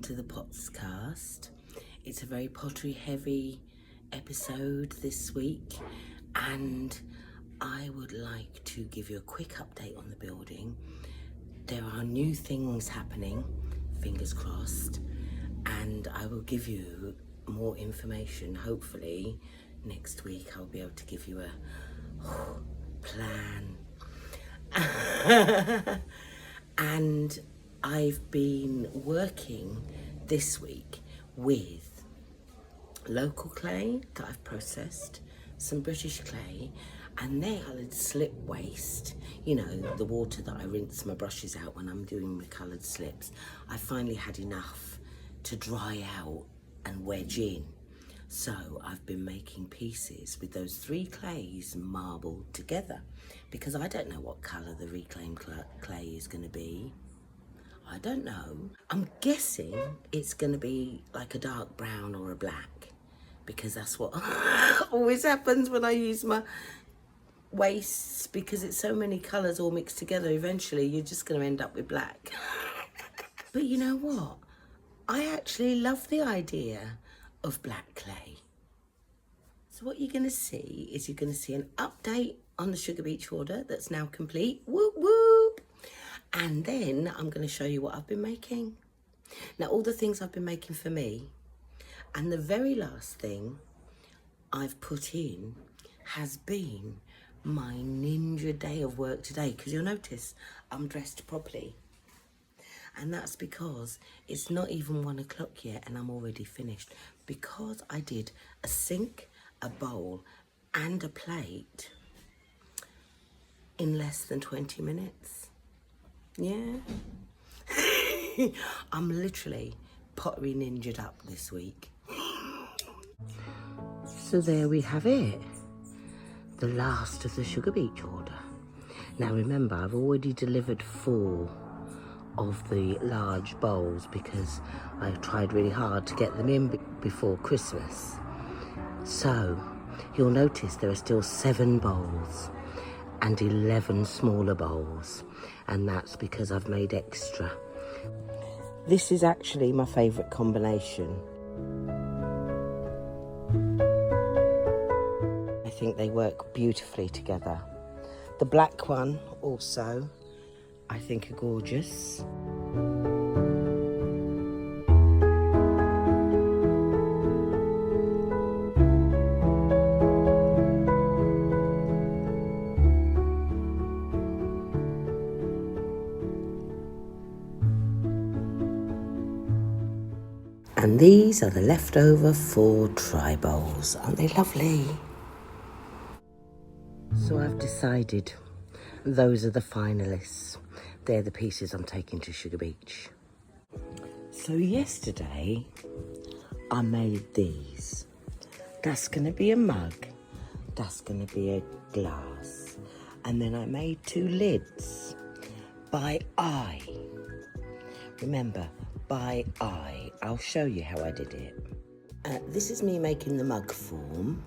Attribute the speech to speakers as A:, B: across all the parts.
A: to the Potscast. It's a very pottery heavy episode this week, and I would like to give you a quick update on the building. There are new things happening, fingers crossed, and I will give you more information. Hopefully next week I'll be able to give you a plan. And I've been working this week with local clay that I've processed, some British clay, and their coloured slip waste. You know, the water that I rinse my brushes out when I'm doing my coloured slips. I finally had enough to dry out and wedge in. So I've been making pieces with those three clays marbled together, because I don't know what colour the reclaimed clay is going to be. I don't know. I'm guessing it's going to be like a dark brown or a black, because that's what always happens when I use my wastes, because it's so many colours all mixed together. Eventually you're just going to end up with black. But you know what? I actually love the idea of black clay. So what you're going to see is you're going to see an update on the sugar beech order that's now complete. Whoop whoop. And then I'm going to show you what I've been making. Now, all the things I've been making for me, and the very last thing I've put in has been my ninja day of work today, because you'll notice I'm dressed properly. And that's because it's not even 1 o'clock yet and I'm already finished, because I did a sink, a bowl and a plate in less than 20 minutes. Yeah. I'm literally pottery ninja'd up this week. So there we have it. The last of the sugar beech order. Now remember, I've already delivered 4 of the large bowls because I tried really hard to get them in before Christmas. So you'll notice there are still 7 bowls and 11 smaller bowls, and that's because I've made extra. This is actually my favourite combination. I think they work beautifully together. The black one also I think are gorgeous. And these are the leftover 4 try bowls. Aren't they lovely? So I've decided those are the finalists. They're the pieces I'm taking to Sugar Beech. So yesterday I made these. That's going to be a mug. That's going to be a glass. And then I made 2 lids by eye. Remember, by eye. I'll show you how I did it. This is me making the mug form.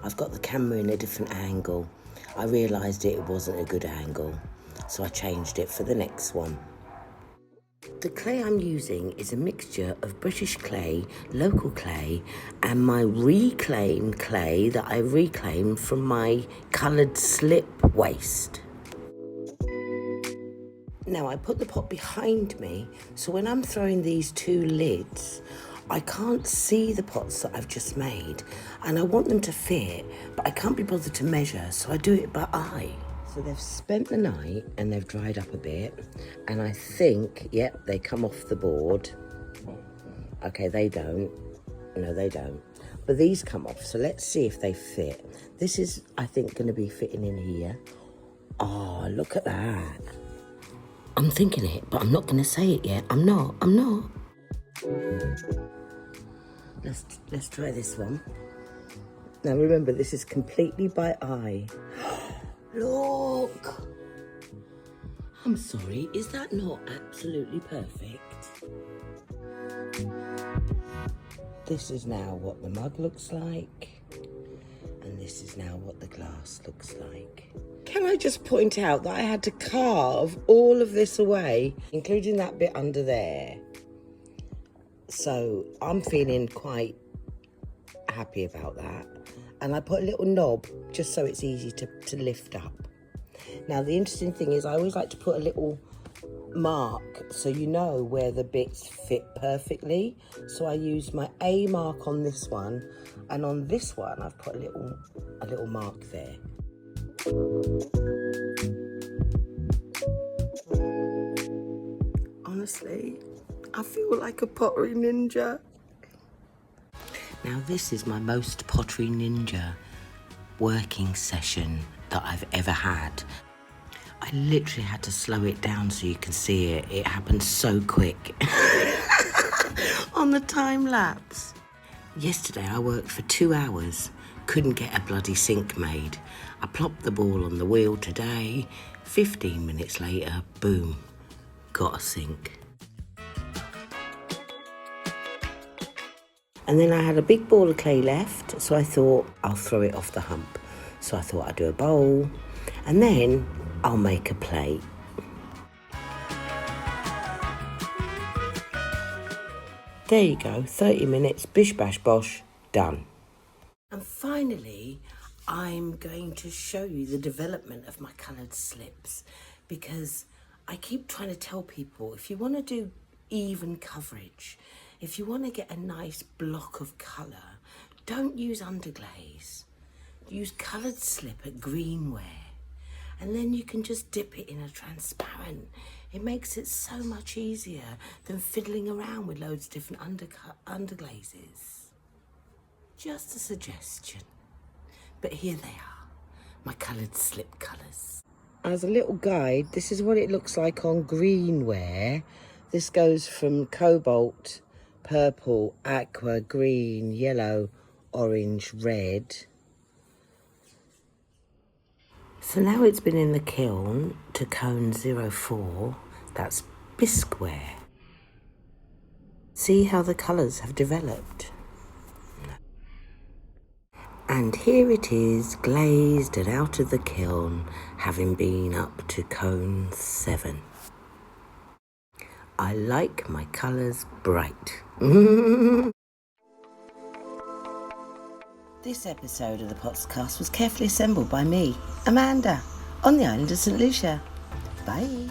A: I've got the camera in a different angle. I realised it wasn't a good angle, so I changed it for the next one. The clay I'm using is a mixture of British clay, local clay, and my reclaimed clay that I reclaimed from my coloured slip waste. Now I put the pot behind me, so when I'm throwing these 2 lids, I can't see the pots that I've just made, and I want them to fit, but I can't be bothered to measure, so I do it by eye. So they've spent the night and they've dried up a bit, and I think, yep, they come off the board. Okay, they don't. No, they don't. But these come off, so let's see if they fit. This is, I think, going to be fitting in here. Oh, look at that. I'm thinking it, but I'm not going to say it yet. I'm not. Let's try this one. Now remember, this is completely by eye. Look! I'm sorry, is that not absolutely perfect? This is now what the mug looks like, and this is now what the glass looks like. Can I just point out that I had to carve all of this away, including that bit under there. So I'm feeling quite happy about that. And I put a little knob just so it's easy to lift up. Now the interesting thing is I always like to put a little mark so you know where the bits fit perfectly. So I used my A mark on this one, and on this one I've put a little mark there. Honestly, I feel like a pottery ninja. Now this is my most pottery ninja working session that I've ever had. I literally had to slow it down so you can see it. It happened so quick on the time lapse. Yesterday I worked for 2 hours, couldn't get a bloody sink made. I plopped the ball on the wheel today, 15 minutes later, boom, got a sink. And then I had a big ball of clay left, so I thought I'll throw it off the hump. So I thought I'd do a bowl, and then I'll make a plate. There you go, 30 minutes, bish bash bosh, done. And finally, I'm going to show you the development of my coloured slips, because I keep trying to tell people, if you want to do even coverage, if you want to get a nice block of colour, don't use underglaze. Use coloured slip at greenware, and then you can just dip it in a transparent. It makes it so much easier than fiddling around with loads of different underglazes. Just a suggestion. But here they are, my coloured slip colours. As a little guide, this is what it looks like on greenware. This goes from cobalt, purple, aqua, green, yellow, orange, red. So now it's been in the kiln to cone 04, that's bisqueware. See how the colours have developed. And here it is, glazed and out of the kiln, having been up to cone 7. I like my colours bright. This episode of the Potscast was carefully assembled by me, Amanda, on the island of St Lucia. Bye.